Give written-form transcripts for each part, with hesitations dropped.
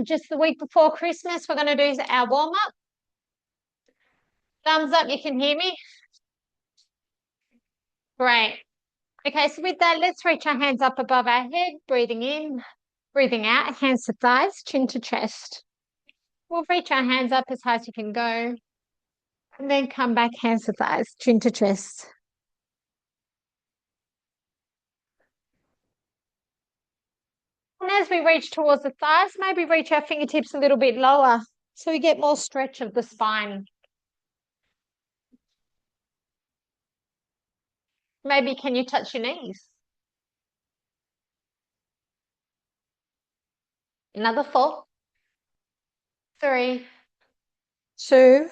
just the week before Christmas, we're going to do our warm-up. Thumbs up, you can hear me? Great. Okay, so with that, let's reach our hands up above our head, breathing in, breathing out, hands to thighs, chin to chest. We'll reach our hands up as high as you can go, and then come back, hands to thighs, chin to chest. And as we reach towards the thighs, maybe reach our fingertips a little bit lower so we get more stretch of the spine. Maybe can you touch your knees? Another 4, 3, 2,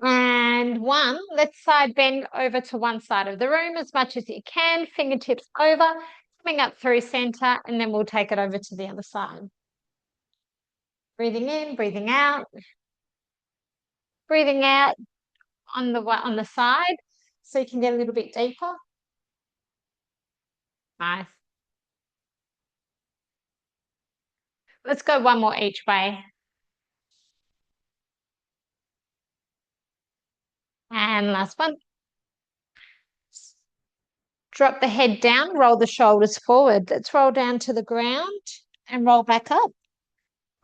and 1. Let's side bend over to one side of the room as much as you can. Fingertips over, coming up through center, and then we'll take it over to the other side. Breathing in, breathing out. Breathing out on the side so you can get a little bit deeper. Nice. Let's go one more each way. And last one. Drop the head down, roll the shoulders forward. Let's roll down to the ground and roll back up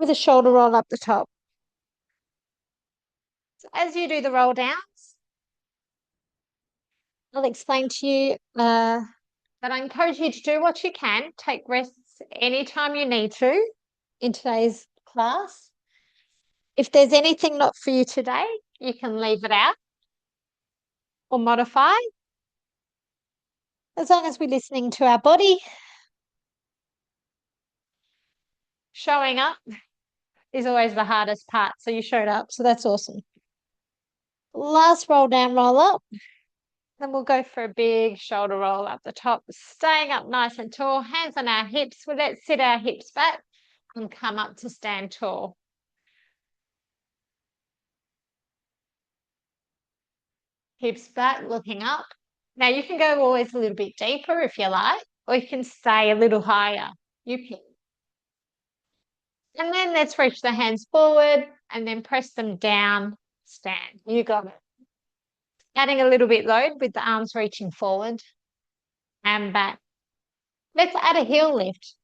with a shoulder roll up the top. So as you do the roll downs, I'll explain to you that I encourage you to do what you can. Take rests anytime you need to in today's class. If there's anything not for you today, you can leave it out or modify. As long as we're listening to our body, showing up is always the hardest part. So you showed up, so that's awesome. Last roll down, roll up. Then we'll go for a big shoulder roll up the top, staying up nice and tall, hands on our hips. Well, let's sit our hips back and come up to stand tall. Hips back, looking up. Now you can go always a little bit deeper if you like, or you can stay a little higher. You pick. And then let's reach the hands forward and then press them down, stand. You got it. Adding a little bit load with the arms reaching forward and back. Let's add a heel lift.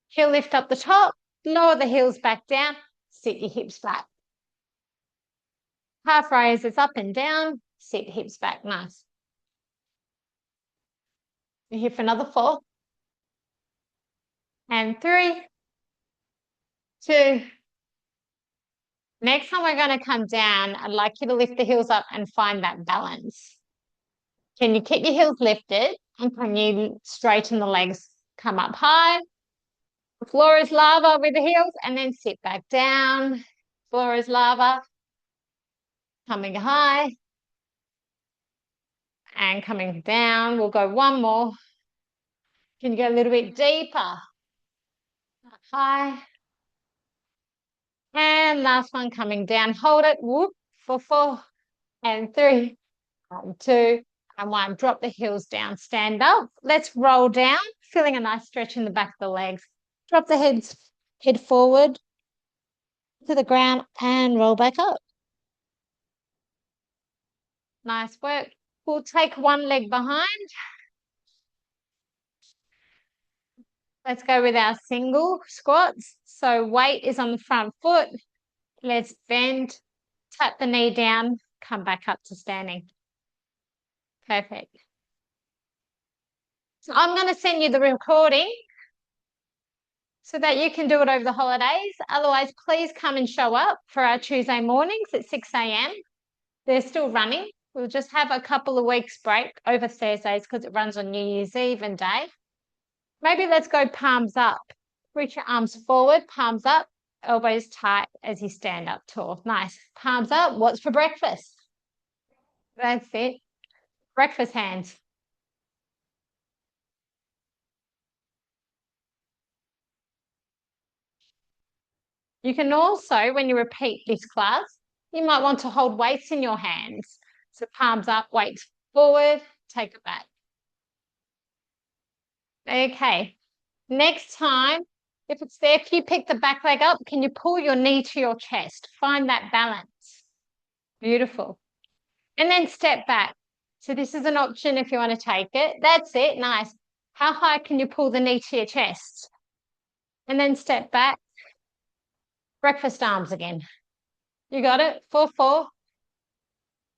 Heel lift up the top, lower the heels back down, sit your hips back. Half raises up and down, sit hips back, nice. We're here for another 4. And 3, 2. Next time we're going to come down, I'd like you to lift the heels up and find that balance. Can you keep your heels lifted and can you straighten the legs, come up high? The floor is lava with the heels and then sit back down. Floor is lava, coming high and coming down. We'll go one more. Can you go a little bit deeper? High. And last one coming down. Hold it. Whoop. For 4 and 3 and 2 and 1. Drop the heels down. Stand up. Let's roll down. Feeling a nice stretch in the back of the legs. Drop the head forward to the ground and roll back up. Nice work. We'll take one leg behind. Let's go with our single squats. So weight is on the front foot. Let's bend, tap the knee down, come back up to standing. Perfect. So I'm going to send you the recording so that you can do it over the holidays. Otherwise, please come and show up for our Tuesday mornings at 6 a.m. They're still running. We'll just have a couple of weeks break over Thursdays because it runs on New Year's Eve and day. Maybe let's go palms up. Reach your arms forward, palms up, elbows tight as you stand up tall. Nice. Palms up. What's for breakfast? That's it. Breakfast hands. You can also, when you repeat this class, you might want to hold weights in your hands. So palms up, weights forward, take it back. Okay. Next time, If it's there, if you pick the back leg up, can you pull your knee to your chest? Find that balance. Beautiful. And then step back. So this is an option if you want to take it. That's it. Nice. How high can you pull the knee to your chest? And then step back. Breakfast arms again. You got it. 4, 4.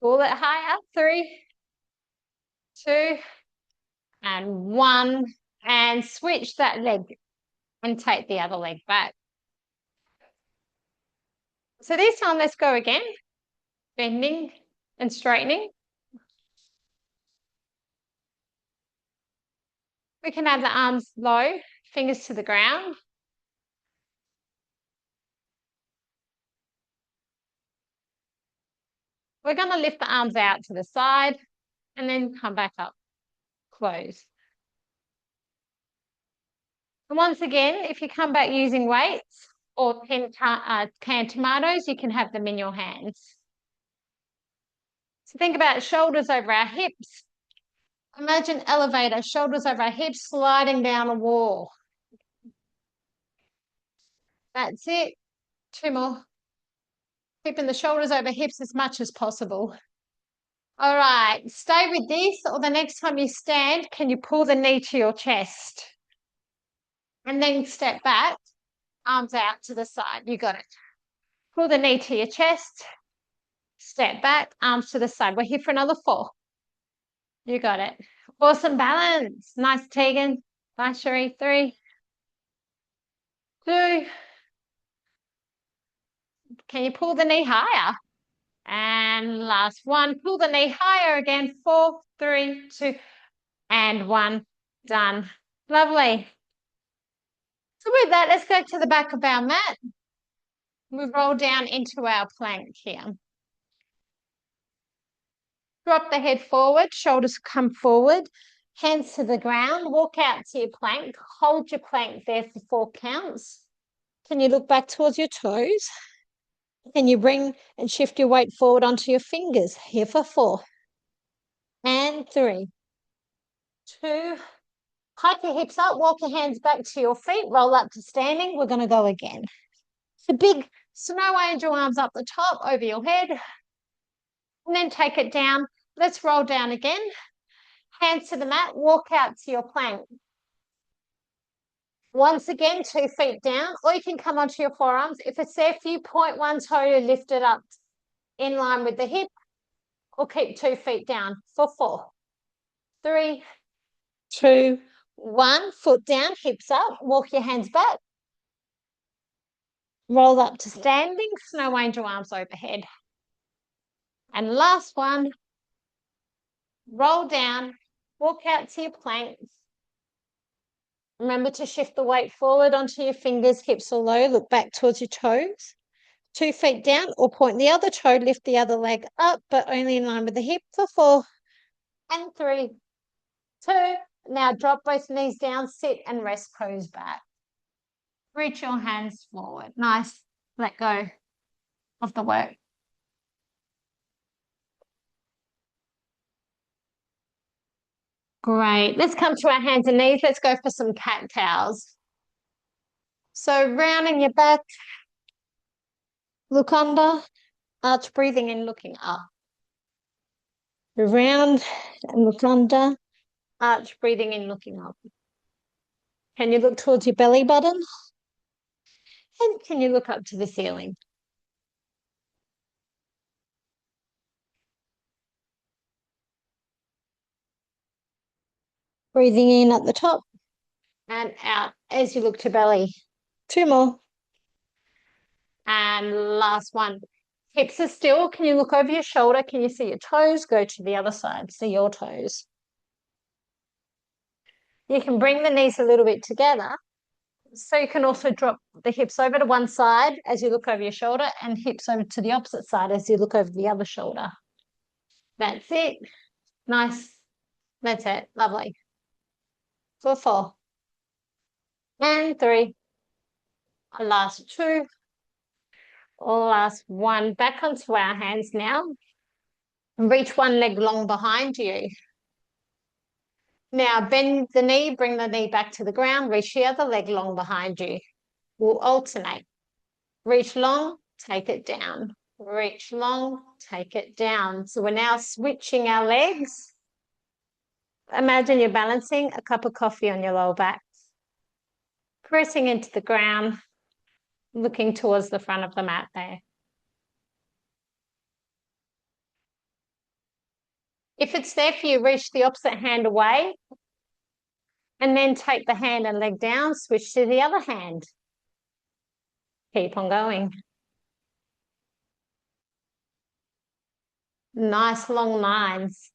Pull it higher. 3, 2, and 1. And switch that leg and take the other leg back. So this time, let's go again. Bending and straightening. We can have the arms low, fingers to the ground. We're going to lift the arms out to the side and then come back up, close. And once again, if you come back using weights or canned tomatoes, you can have them in your hands. So think about shoulders over our hips. Imagine elevator, shoulders over our hips, sliding down a wall. That's it. 2 more. Keeping the shoulders over hips as much as possible. All right, stay with this, or the next time you stand, can you pull the knee to your chest? And then step back, arms out to the side. You got it. Pull the knee to your chest, step back, arms to the side. We're here for another 4. You got it. Awesome balance. Nice, Tegan. Nice, Cherie. 3, 2. Can you pull the knee higher? And last 1. Pull the knee higher again. 4, 3, 2, and 1. Done. Lovely. So with that, let's go to the back of our mat. We roll down into our plank here. Drop the head forward, shoulders come forward, hands to the ground, walk out to your plank, hold your plank there for 4 counts. Can you look back towards your toes? Can you bring and shift your weight forward onto your fingers? Here for 4. And 3, 2. Hike your hips up, walk your hands back to your feet, roll up to standing. We're going to go again. The big snow angel arms up the top over your head. And then take it down. Let's roll down again. Hands to the mat, walk out to your plank. Once again, 2 feet down, or you can come onto your forearms. If it's there for you, point one toe to lift it up in line with the hip, or keep 2 feet down for 4, 3, 2, 1. Foot down, hips up, walk your hands back. Roll up to standing, snow angel arms overhead. And last one, roll down, walk out to your plank. Remember to shift the weight forward onto your fingers, hips are low, look back towards your toes. 2 feet down, or point the other toe, lift the other leg up, but only in line with the hip for 4, and 3, 2. Now drop both knees down, sit and rest pose back. Reach your hands forward. Nice. Let go of the work. Great. Let's come to our hands and knees. Let's go for some cat-cows. So rounding your back, look under, arch breathing in, looking up. Round and look under, arch breathing in, looking up. Can you look towards your belly button? And can you look up to the ceiling? Breathing in at the top and out as you look to belly. 2 more. And last one. Hips are still. Can you look over your shoulder? Can you see your toes? Go to the other side. See your toes. You can bring the knees a little bit together. So you can also drop the hips over to one side as you look over your shoulder and hips over to the opposite side as you look over the other shoulder. That's it. Nice. That's it. Lovely. For 4. And 3. Last 2. Last 1. Back onto our hands now. Reach one leg long behind you. Now bend the knee, bring the knee back to the ground, reach the other leg long behind you. We'll alternate. Reach long, take it down. Reach long, take it down. So we're now switching our legs. Imagine you're balancing a cup of coffee on your lower back. Pressing into the ground, looking towards the front of the mat there. If it's there for you, reach the opposite hand away and then take the hand and leg down, switch to the other hand. Keep on going. Nice long lines.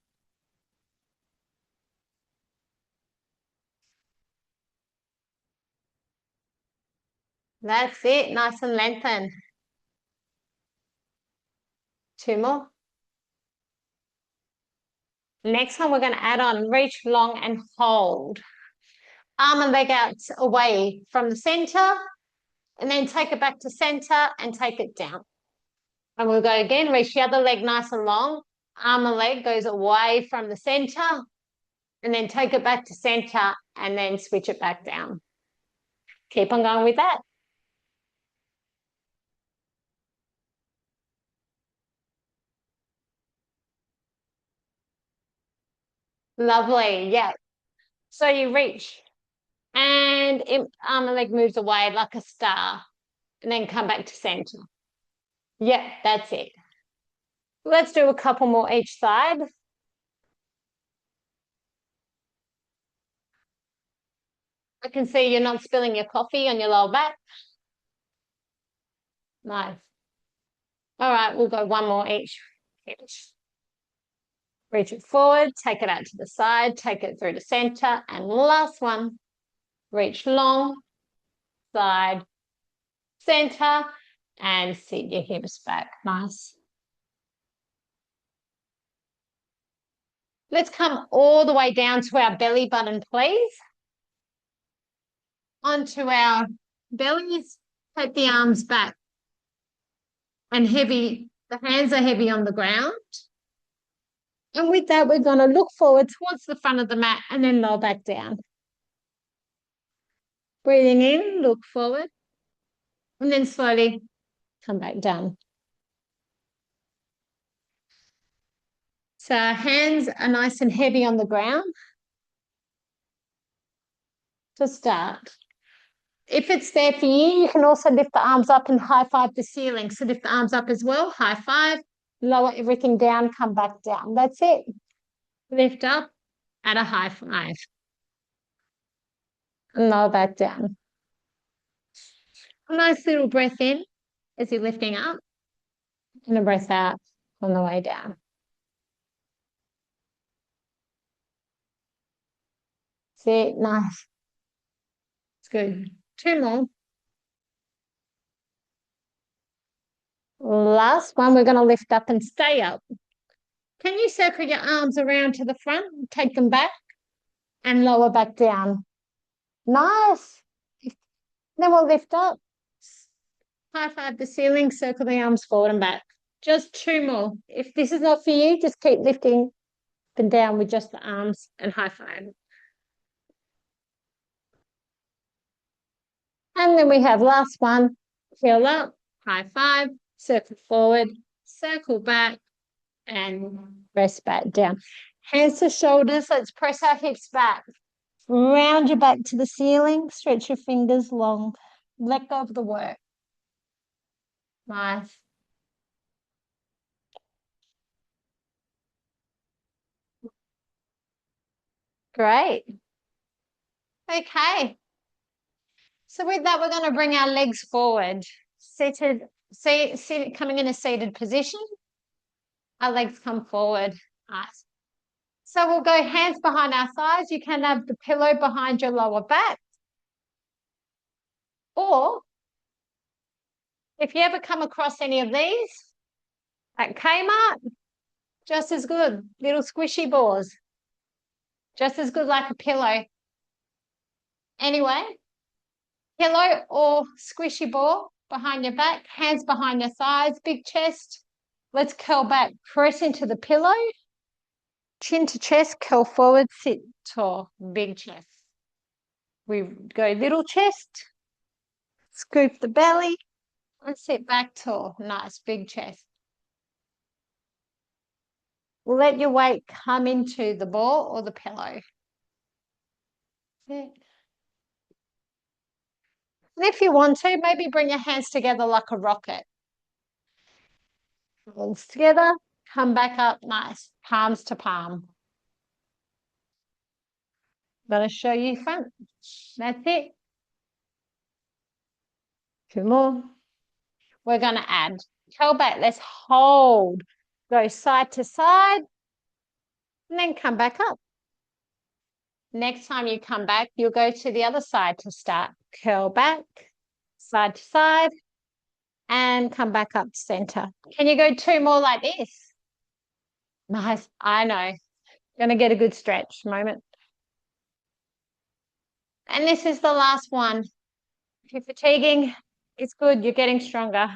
That's it, nice and lengthened. 2 more. Next one, we're going to add on reach long and hold. Arm and leg out away from the center, and then take it back to center and take it down. And we'll go again, reach the other leg nice and long. Arm and leg goes away from the center, and then take it back to center, and then switch it back down. Keep on going with that. Lovely, yeah. So you reach, and arm and leg moves away like a star, and then come back to center. Yeah, that's it. Let's do a couple more each side. I can see you're not spilling your coffee on your lower back. Nice. All right, we'll go one more each. Reach it forward, take it out to the side, take it through the center, and last one. Reach long, side, center, and sit your hips back. Nice. Let's come all the way down to our belly button, please. Onto our bellies, take the arms back. And heavy, the hands are heavy on the ground. And with that, we're going to look forward towards the front of the mat and then lower back down. Breathing in, look forward. And then slowly come back down. So our hands are nice and heavy on the ground. To start. If it's there for you, you can also lift the arms up and high five the ceiling. So lift the arms up as well, high five, lower everything down, come back down. That's it. Lift up at a high five. And lower back down. A nice little breath in as you're lifting up. And a breath out on the way down. See, nice. It's good. 2 more. Last one, we're going to lift up and stay up. Can you circle your arms around to the front, take them back, and lower back down? Nice. Then we'll lift up, high five the ceiling, circle the arms forward and back. Just 2 more. If this is not for you, just keep lifting up and down with just the arms and high five. And then we have last one, heel up, high five, circle forward, circle back, and rest back down. Hands to shoulders, let's press our hips back. Round your back to the ceiling, stretch your fingers long. Let go of the work. Nice. Great. Okay. So with that, we're going to bring our legs forward. Seated, coming in a seated position. Our legs come forward. Nice. So we'll go hands behind our thighs. You can have the pillow behind your lower back. Or if you ever come across any of these at Kmart, just as good. Little squishy balls. Just as good like a pillow. Anyway, pillow or squishy ball behind your back, hands behind your thighs, big chest. Let's curl back, press into the pillow. Chin to chest, curl forward, sit tall, big chest. We go little chest, Scoop the belly and sit back tall. Nice, big chest. Let your weight come into the ball or the pillow. Yeah. And if you want to, maybe bring your hands together like a rocket. Hands together, come back up, nice. Palms to palm. Gotta show you front. That's it. Two more. We're gonna add tailback. Let's hold. Go side to side, and then come back up. Next time you come back, you'll go to the other side to start. Curl back, side to side, and come back up to center. Can you go two more like this? Nice. I know. Gonna get a good stretch moment. And this is the last one. If you're fatiguing, it's good. You're getting stronger.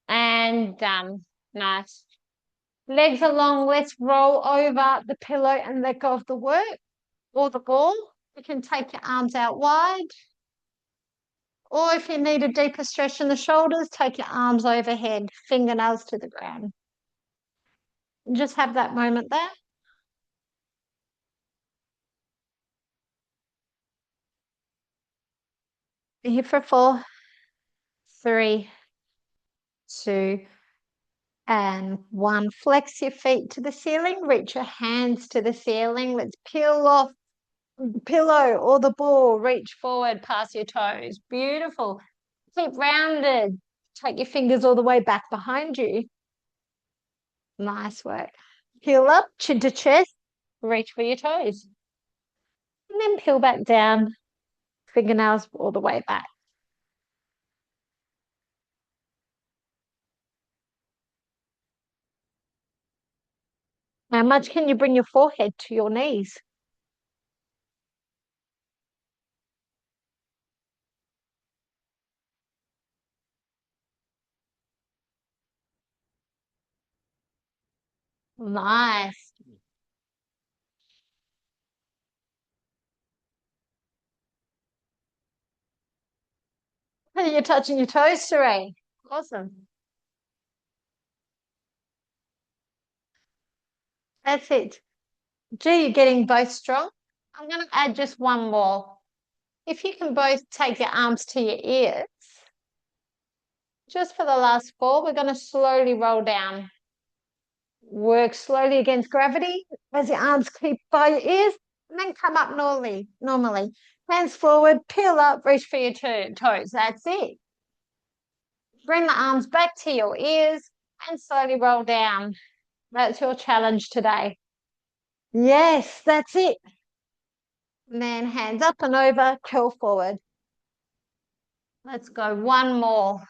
And done. Nice. Legs are long. Let's roll over the pillow and let go of the work or the ball. You can take your arms out wide. Or if you need a deeper stretch in the shoulders, take your arms overhead, fingernails to the ground. And just have that moment there. Be here for 4, 3, 2, and 1. Flex your feet to the ceiling. Reach your hands to the ceiling. Let's peel off the pillow or the ball. Reach forward past your toes. Beautiful. Keep rounded. Take your fingers all the way back behind you. Nice work. Peel up, chin to chest. Reach for your toes. And then peel back down. Fingernails all the way back. How much can you bring your forehead to your knees? Nice. You're touching your toes, Sheree. Awesome. That's it. Gee, you're getting both strong. I'm going to add just one more. If you can both take your arms to your ears, just for the last 4, we're going to slowly roll down. Work slowly against gravity as your arms keep by your ears, and then come up normally. Hands forward, peel up, reach for your toes. That's it. Bring the arms back to your ears and slowly roll down. That's your challenge today. Yes, that's it. And then hands up and over, curl forward. Let's go one more.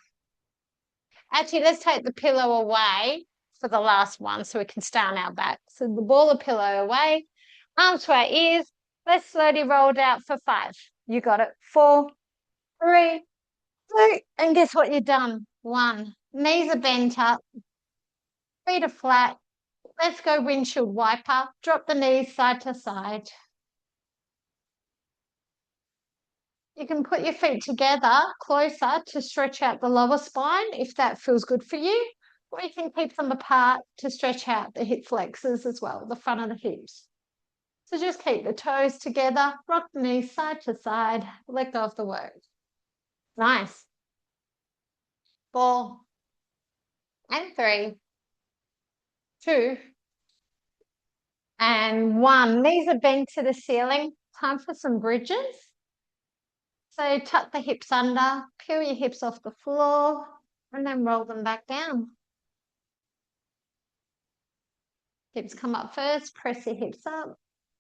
Actually, let's take the pillow away for the last one so we can stay on our back. So the ball of pillow away, arms to our ears. Let's slowly roll it out for 5. You got it. 4, 3, 2, and guess what you've done? 1. Knees are bent up, feet are flat. Let's go windshield wiper. Drop the knees side to side. You can put your feet together closer to stretch out the lower spine if that feels good for you. Or you can keep them apart to stretch out the hip flexors as well, the front of the hips. So just keep the toes together, rock the knees side to side, let go of the work. Nice. 4, and 3, 2, and 1. Knees are bent to the ceiling. Time for some bridges. So tuck the hips under, peel your hips off the floor, and then roll them back down. Hips come up first, press your hips up,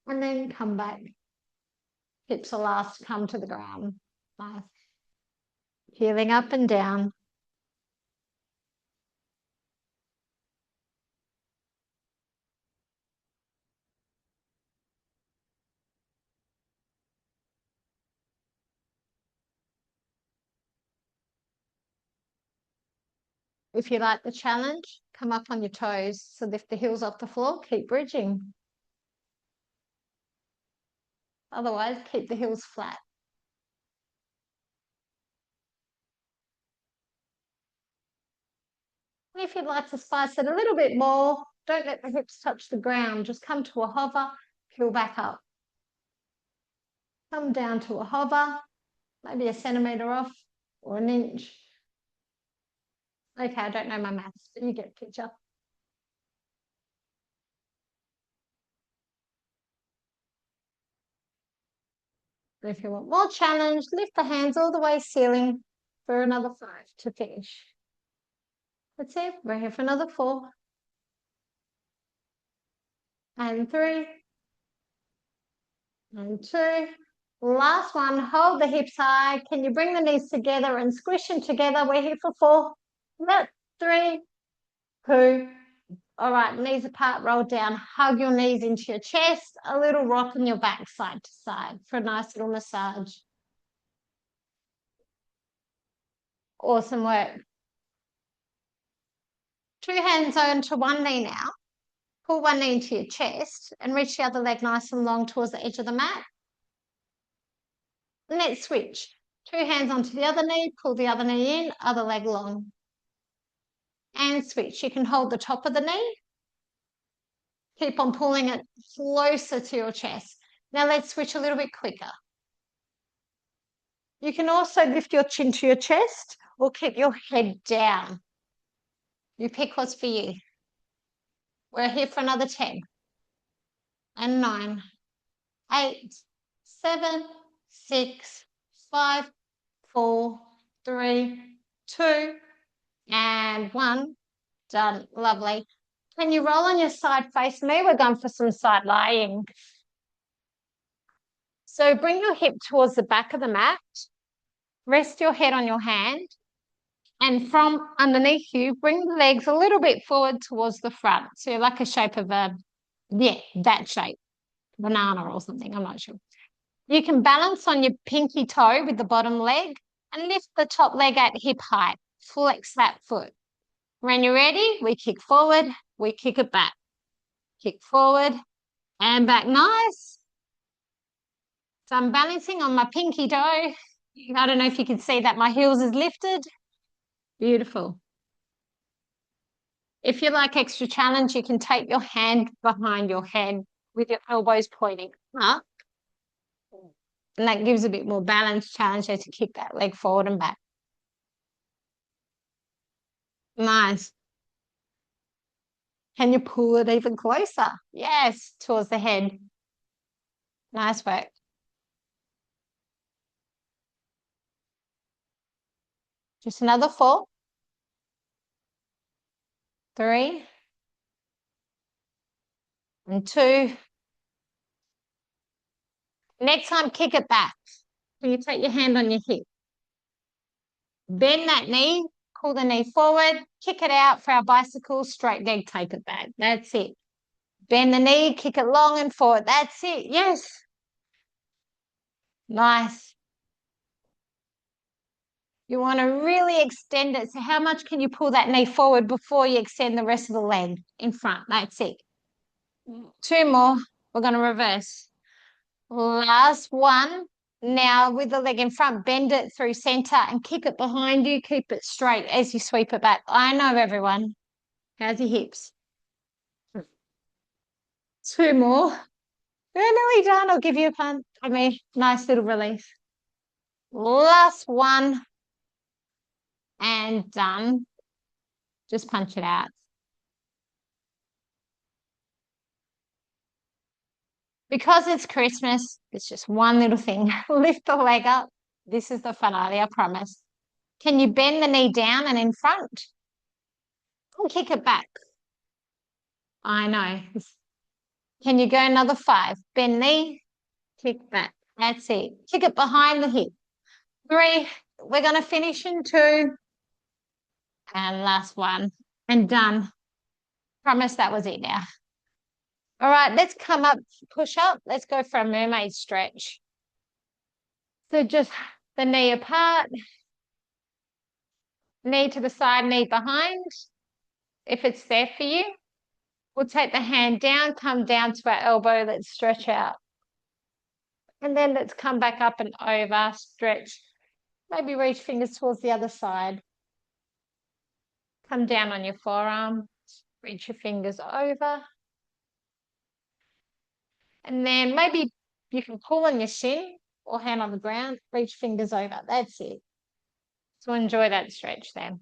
and then come back. Hips are last, come to the ground. Nice. Heeling up and down. If you like the challenge, come up on your toes. So lift the heels off the floor, keep bridging. Otherwise, keep the heels flat. If you'd like to spice it a little bit more, don't let the hips touch the ground. Just come to a hover, peel back up. Come down to a hover, maybe a centimetre off or an inch. Okay, I don't know my maths, but you get the picture. If you want more challenge, lift the hands all the way ceiling for another 5 to finish. That's it. We're here for another 4. And 3. And 2. Last one, hold the hips high. Can you bring the knees together and squish them together? We're here for 4. That's 3, 2. All right, knees apart, roll down. Hug your knees into your chest. A little rock in your back side to side for a nice little massage. Awesome work. 2 hands onto one knee now. Pull one knee into your chest and reach the other leg nice and long towards the edge of the mat. Let's switch. 2 hands onto the other knee, pull the other knee in, other leg long. And switch. You can hold the top of the knee. Keep on pulling it closer to your chest. Now let's switch a little bit quicker. You can also lift your chin to your chest or keep your head down. You pick what's for you. We're here for another 10. And 9, 8, 7, 6, 5, 4, 3, 2, and 1. Done. Lovely. Can you roll on your side face me? We're going for some side lying. So bring your hip towards the back of the mat. Rest your head on your hand. And from underneath you, bring the legs a little bit forward towards the front. So you're like a shape of that shape. Banana or something, I'm not sure. You can balance on your pinky toe with the bottom leg and lift the top leg at hip height. Flex that foot. When you're ready, we kick forward, we kick it back. Kick forward and back. Nice. So I'm balancing on my pinky toe. I don't know if you can see that my heels is lifted. Beautiful. If you like extra challenge, you can take your hand behind your head with your elbows pointing up. And that gives a bit more balance challenge as you kick that leg forward and back. Nice. Can you pull it even closer? Yes, towards the head. Nice work. Just another 4. 3. And 2. Next time, kick it back. Can you take your hand on your hip? Bend that knee, pull the knee forward, kick it out for our bicycle, straight leg, take it back. That's it. Bend the knee, kick it long and forward. That's it. Yes. Nice. You want to really extend it. So how much can you pull that knee forward before you extend the rest of the leg in front? That's it. 2 more. We're going to reverse. Last one. Now with the leg in front, bend it through center and kick it behind you. Keep it straight as you sweep it back. I know, everyone. How's your hips? 2 more. We're nearly done. I'll give you a punt. Nice little release. Last one. And done. Just punch it out. Because it's Christmas, it's just one little thing. Lift the leg up. This is the finale, I promise. Can you bend the knee down and in front? And kick it back. I know. Can you go another 5? Bend knee, kick back. That's it. Kick it behind the hip. 3. We're going to finish in 2. And last one. And done. Promise that was it now. All right, let's come up, push up. Let's go for a mermaid stretch. So just the knee apart, knee to the side, knee behind. If it's there for you, we'll take the hand down, come down to our elbow. Let's stretch out. And then let's come back up and over, stretch. Maybe reach fingers towards the other side. Come down on your forearm, reach your fingers over. And then maybe you can pull on your shin or hand on the ground, reach fingers over. That's it. So enjoy that stretch then.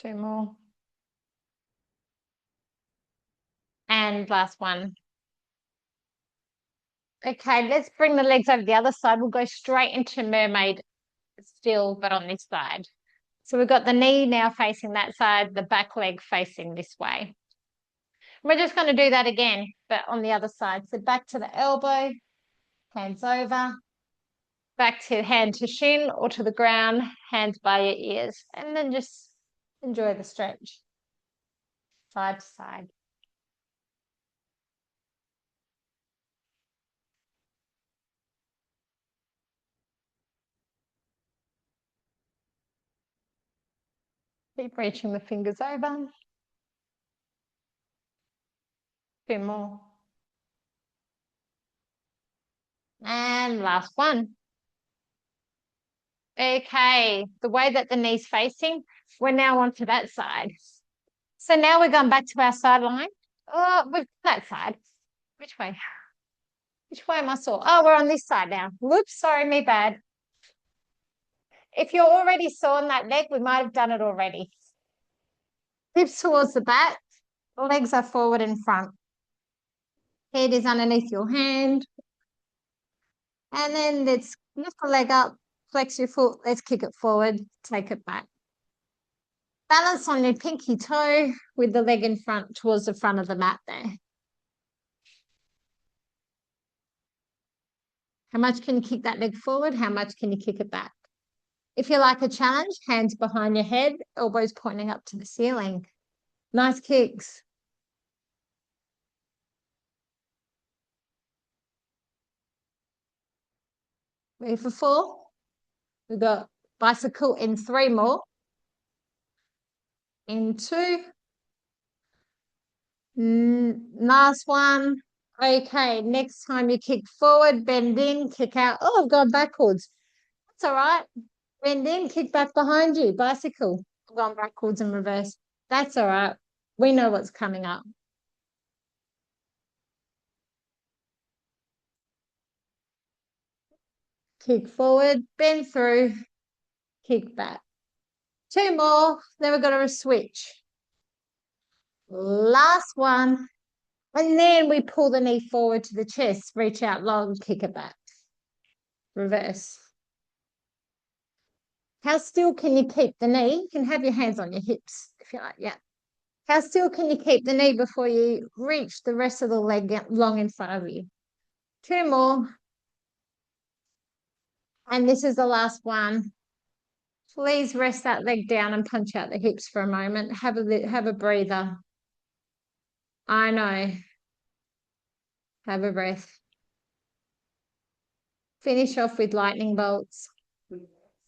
Two more. And last one. Okay, let's bring the legs over the other side. We'll go straight into mermaid still, but on this side. So we've got the knee now facing that side, the back leg facing this way. We're just going to do that again, but on the other side. So back to the elbow, hands over, back to hand to shin or to the ground, hands by your ears, and then just enjoy the stretch, side to side. Keep reaching the fingers over. Two more. And last one. Okay, the way that the knee's facing, we're now onto that side. So now we're going back to our sideline. Oh, we've that side. Which way? Which way am I sore? Oh, we're on this side now. Whoops, sorry, me bad. If you're already sore on that leg, we might have done it already. Hips towards the back, legs are forward and front. Head is underneath your hand. And then let's lift the leg up, flex your foot, let's kick it forward, take it back. Balance on your pinky toe with the leg in front towards the front of the mat there. How much can you kick that leg forward? How much can you kick it back? If you like a challenge, hands behind your head, elbows pointing up to the ceiling. Nice kicks. Ready for 4? We've got bicycle in 3 more. In 2. Last one. Okay, next time you kick forward, bend in, kick out. Oh, I've gone backwards. That's all right. Bend in, kick back behind you. Bicycle. I've gone backwards and reverse. That's all right. We know what's coming up. Kick forward, bend through, kick back. 2 more, then we've got to switch. Last one. And then we pull the knee forward to the chest, reach out long, kick it back. Reverse. How still can you keep the knee? You can have your hands on your hips if you like, yeah. How still can you keep the knee before you reach the rest of the leg long in front of you? 2 more. And this is the last one. Please rest that leg down and punch out the hips for a moment. Have a breather. I know. Have a breath. Finish off with lightning bolts.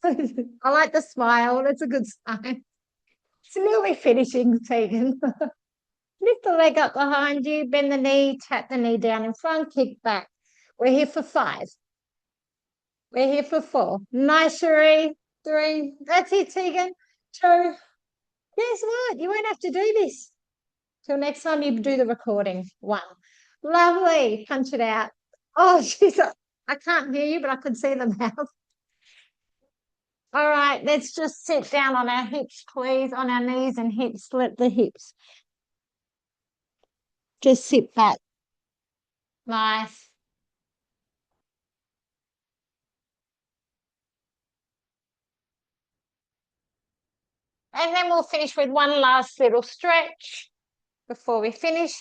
I like the smile. That's a good sign. It's nearly finishing, Tegan. Lift the leg up behind you, bend the knee, tap the knee down in front, kick back. We're here for 5. We're here for 4. Nice, Cherie. 3. That's it, Tegan. 2. Guess what? You won't have to do this. Till next time you do the recording. 1. Lovely. Punch it out. Oh, she's. I can't hear you, but I could see the mouth. All right, let's just sit down on our hips, please, on our knees and hips. Let the hips. Just sit back. Nice. And then we'll finish with one last little stretch before we finish.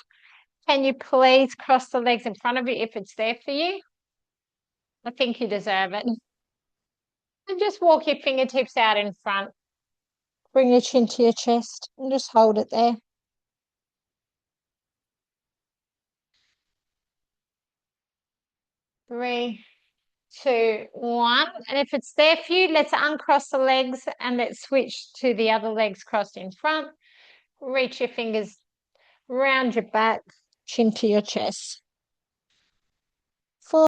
Can you please cross the legs in front of you if it's there for you? I think you deserve it. And just walk your fingertips out in front. Bring your chin to your chest and just hold it there. Three, 2, 1. And if it's there for you, let's uncross the legs and let's switch to the other legs crossed in front. Reach your fingers round your back, chin to your chest.